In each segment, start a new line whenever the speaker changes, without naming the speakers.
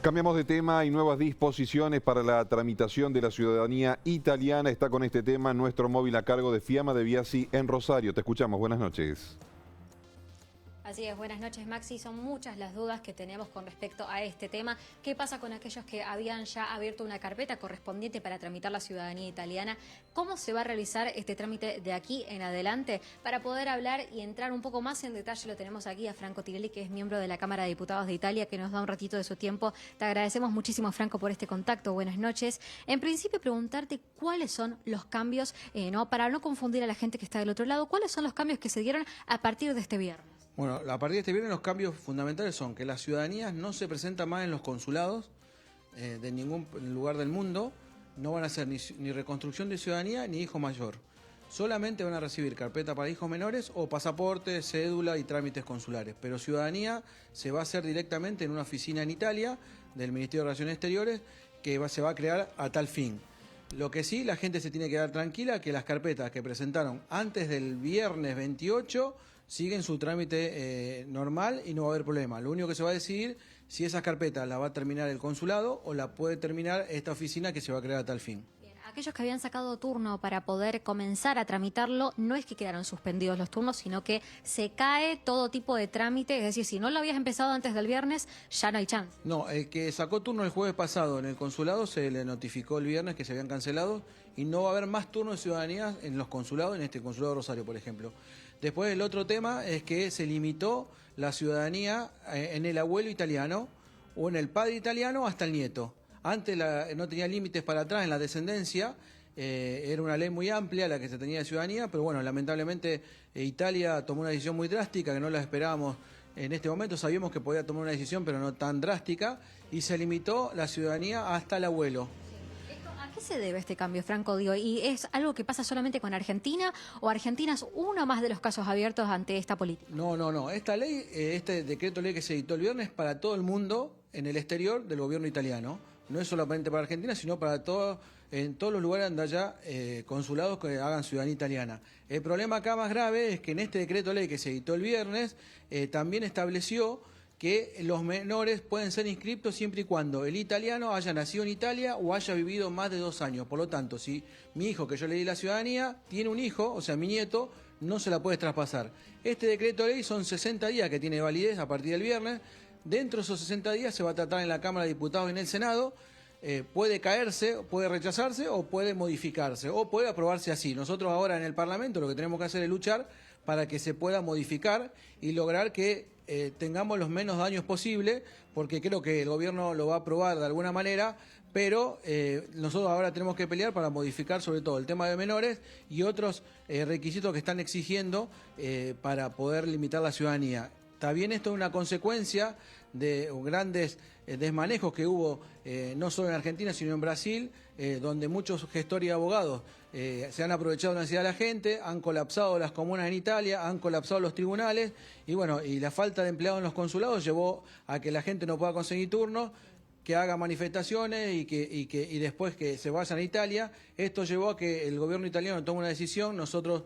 Cambiamos de tema. Hay nuevas disposiciones para la tramitación de la ciudadanía italiana. Está con este tema nuestro móvil a cargo de Fiamma De Biasi en Rosario. Te escuchamos. Buenas noches.
Así es, buenas noches Maxi. Son muchas las dudas que tenemos con respecto a este tema. ¿Qué pasa con aquellos que habían ya abierto una carpeta correspondiente para tramitar la ciudadanía italiana? ¿Cómo se va a realizar este trámite de aquí en adelante? Para poder hablar y entrar un poco más en detalle lo tenemos aquí a Franco Tirelli, que es miembro de la Cámara de Diputados de Italia, que nos da un ratito de su tiempo. Te agradecemos muchísimo, Franco, por este contacto. Buenas noches. En principio, preguntarte cuáles son los cambios, para no confundir a la gente que está del otro lado, ¿cuáles son los cambios que se dieron a partir de este viernes?
Bueno, a partir de este viernes los cambios fundamentales son que las ciudadanías no se presentan más en los consulados de ningún lugar del mundo, no van a hacer ni reconstrucción de ciudadanía ni hijo mayor. Solamente van a recibir carpeta para hijos menores o pasaporte, cédula y trámites consulares. Pero ciudadanía se va a hacer directamente en una oficina en Italia del Ministerio de Relaciones Exteriores que se va a crear a tal fin. Lo que sí, la gente se tiene que dar tranquila que las carpetas que presentaron antes del viernes 28 siguen su trámite normal y no va a haber problema. Lo único que se va a decidir si esas carpetas las va a terminar el consulado o la puede terminar esta oficina que se va a crear a tal fin.
Aquellos que habían sacado turno para poder comenzar a tramitarlo, no es que quedaron suspendidos los turnos, sino que se cae todo tipo de trámite. Es decir, si no lo habías empezado antes del viernes, ya no hay chance.
No, el que sacó turno el jueves pasado en el consulado se le notificó el viernes que se habían cancelado y no va a haber más turnos de ciudadanía en los consulados, en este consulado de Rosario, por ejemplo. Después el otro tema es que se limitó la ciudadanía en el abuelo italiano o en el padre italiano hasta el nieto. Antes no tenía límites para atrás en la descendencia, era una ley muy amplia la que se tenía de ciudadanía, pero bueno, lamentablemente Italia tomó una decisión muy drástica que no la esperábamos en este momento. Sabíamos que podía tomar una decisión, pero no tan drástica, y se limitó la ciudadanía hasta el abuelo.
¿A qué se debe este cambio, Franco? Digo, ¿y es algo que pasa solamente con Argentina o Argentina es uno más de los casos abiertos ante esta política?
No. Esta ley, este decreto ley que se editó el viernes para todo el mundo en el exterior del gobierno italiano. No es solamente para Argentina, sino para en todos los lugares donde haya consulados que hagan ciudadanía italiana. El problema acá más grave es que en este decreto ley que se editó el viernes también estableció que los menores pueden ser inscriptos siempre y cuando el italiano haya nacido en Italia o haya vivido más de 2 años. Por lo tanto, si mi hijo, que yo le di la ciudadanía, tiene un hijo, o sea, mi nieto, no se la puede traspasar. Este decreto ley son 60 días que tiene validez a partir del viernes. Dentro de esos 60 días se va a tratar en la Cámara de Diputados y en el Senado. Puede caerse, puede rechazarse o puede modificarse o puede aprobarse así. Nosotros ahora en el Parlamento lo que tenemos que hacer es luchar para que se pueda modificar y lograr que tengamos los menos daños posible, porque creo que el gobierno lo va a aprobar de alguna manera, pero nosotros ahora tenemos que pelear para modificar sobre todo el tema de menores y otros requisitos que están exigiendo para poder limitar la ciudadanía. También esto es una consecuencia de grandes desmanejos que hubo no solo en Argentina sino en Brasil, donde muchos gestores y abogados se han aprovechado de la necesidad de la gente, han colapsado las comunas en Italia, han colapsado los tribunales y bueno, y la falta de empleados en los consulados llevó a que la gente no pueda conseguir turnos, que haga manifestaciones y después que se vayan a Italia. Esto llevó a que el gobierno italiano tome una decisión. Nosotros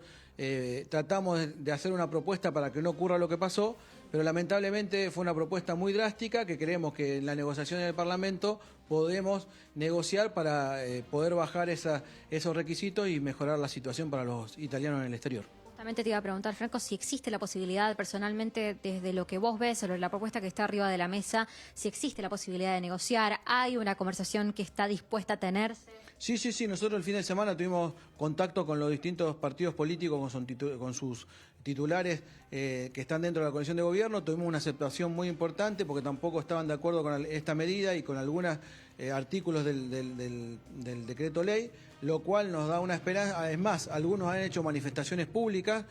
tratamos de hacer una propuesta para que no ocurra lo que pasó, pero lamentablemente fue una propuesta muy drástica que creemos que en la negociación en el Parlamento podemos negociar para poder bajar esos requisitos y mejorar la situación para los italianos en el exterior.
Justamente te iba a preguntar, Franco, si existe la posibilidad, personalmente, desde lo que vos ves sobre la propuesta que está arriba de la mesa, si existe la posibilidad de negociar, ¿hay una conversación que está dispuesta a tenerse?
Sí, nosotros el fin de semana tuvimos contacto con los distintos partidos políticos, con sus titulares que están dentro de la coalición de gobierno. Tuvimos una aceptación muy importante porque tampoco estaban de acuerdo con esta medida y con algunos artículos del decreto ley, lo cual nos da una esperanza. Es más, algunos han hecho manifestaciones públicas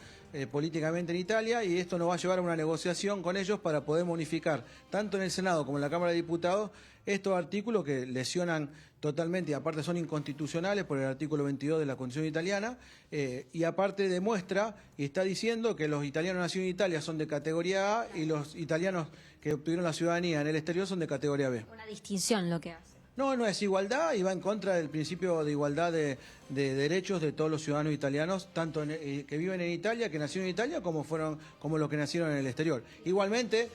políticamente en Italia y esto nos va a llevar a una negociación con ellos para poder modificar, tanto en el Senado como en la Cámara de Diputados, estos artículos que lesionan totalmente y aparte son inconstitucionales por el artículo 22 de la Constitución italiana y aparte demuestra y está diciendo que los italianos nacidos en Italia son de categoría A y los italianos que obtuvieron la ciudadanía en el exterior son de categoría B.
Una distinción lo que hace.
No es igualdad y va en contra del principio de igualdad de derechos de todos los ciudadanos italianos, tanto que viven en Italia, que nacieron en Italia, como los que nacieron en el exterior. Igualmente,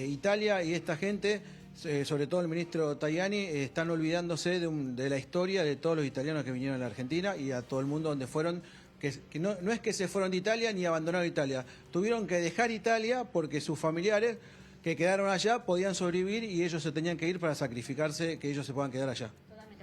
Italia y esta gente sobre todo el ministro Tajani, están olvidándose de la historia de todos los italianos que vinieron a la Argentina y a todo el mundo donde fueron, que no es que se fueron de Italia ni abandonaron Italia, tuvieron que dejar Italia porque sus familiares que quedaron allá podían sobrevivir y ellos se tenían que ir para sacrificarse que ellos se puedan quedar allá.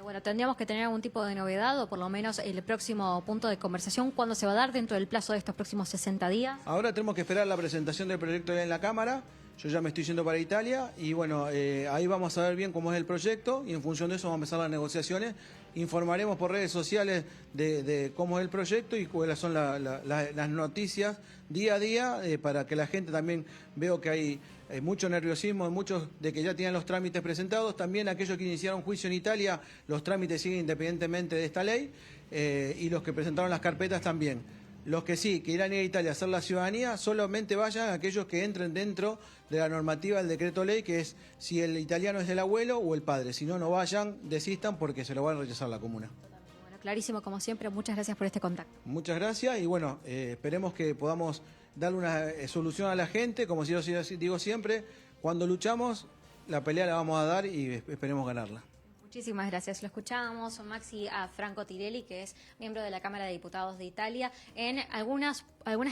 Bueno, tendríamos que tener algún tipo de novedad o por lo menos el próximo punto de conversación, ¿cuándo se va a dar dentro del plazo de estos próximos 60 días?
Ahora tenemos que esperar la presentación del proyecto de ley en la Cámara. Yo ya me estoy yendo para Italia y bueno, ahí vamos a ver bien cómo es el proyecto y en función de eso vamos a empezar las negociaciones. Informaremos por redes sociales de cómo es el proyecto y cuáles son las noticias día a día para que la gente también vea que hay mucho nerviosismo, muchos de que ya tienen los trámites presentados. También aquellos que iniciaron juicio en Italia, los trámites siguen independientemente de esta ley y los que presentaron las carpetas también. Los que sí, que irán a ir a Italia a hacer la ciudadanía, solamente vayan aquellos que entren dentro de la normativa del decreto ley, que es si el italiano es el abuelo o el padre. Si no, no vayan, desistan porque se lo van a rechazar la comuna.
Bueno, clarísimo como siempre. Muchas gracias por este contacto.
Muchas gracias y bueno, esperemos que podamos darle una solución a la gente. Como yo digo siempre, cuando luchamos, la pelea la vamos a dar y esperemos ganarla.
Muchísimas gracias. Lo escuchábamos, Maxi, a Franco Tirelli, que es miembro de la Cámara de Diputados de Italia, en algunas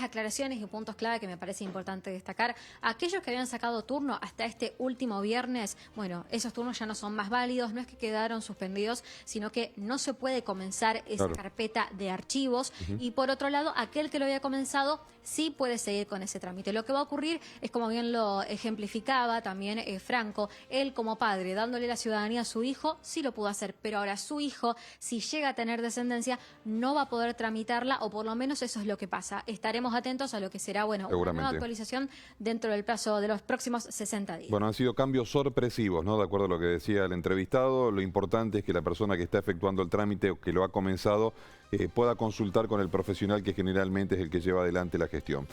aclaraciones y puntos clave que me parece importante destacar. Aquellos que habían sacado turno hasta este último viernes, bueno, esos turnos ya no son más válidos, no es que quedaron suspendidos, sino que no se puede comenzar esa carpeta de archivos. Y por otro lado, aquel que lo había comenzado sí puede seguir con ese trámite. Lo que va a ocurrir es, como bien lo ejemplificaba también Franco, él como padre, dándole la ciudadanía a su hijo, sí lo pudo hacer, pero ahora su hijo, si llega a tener descendencia, no va a poder tramitarla, o por lo menos eso es lo que pasa. Estaremos atentos a lo que será, bueno, una nueva actualización dentro del plazo de los próximos 60 días.
Bueno, han sido cambios sorpresivos, ¿no? De acuerdo a lo que decía el entrevistado, lo importante es que la persona que está efectuando el trámite o que lo ha comenzado pueda consultar con el profesional que generalmente es el que lleva adelante la gestión.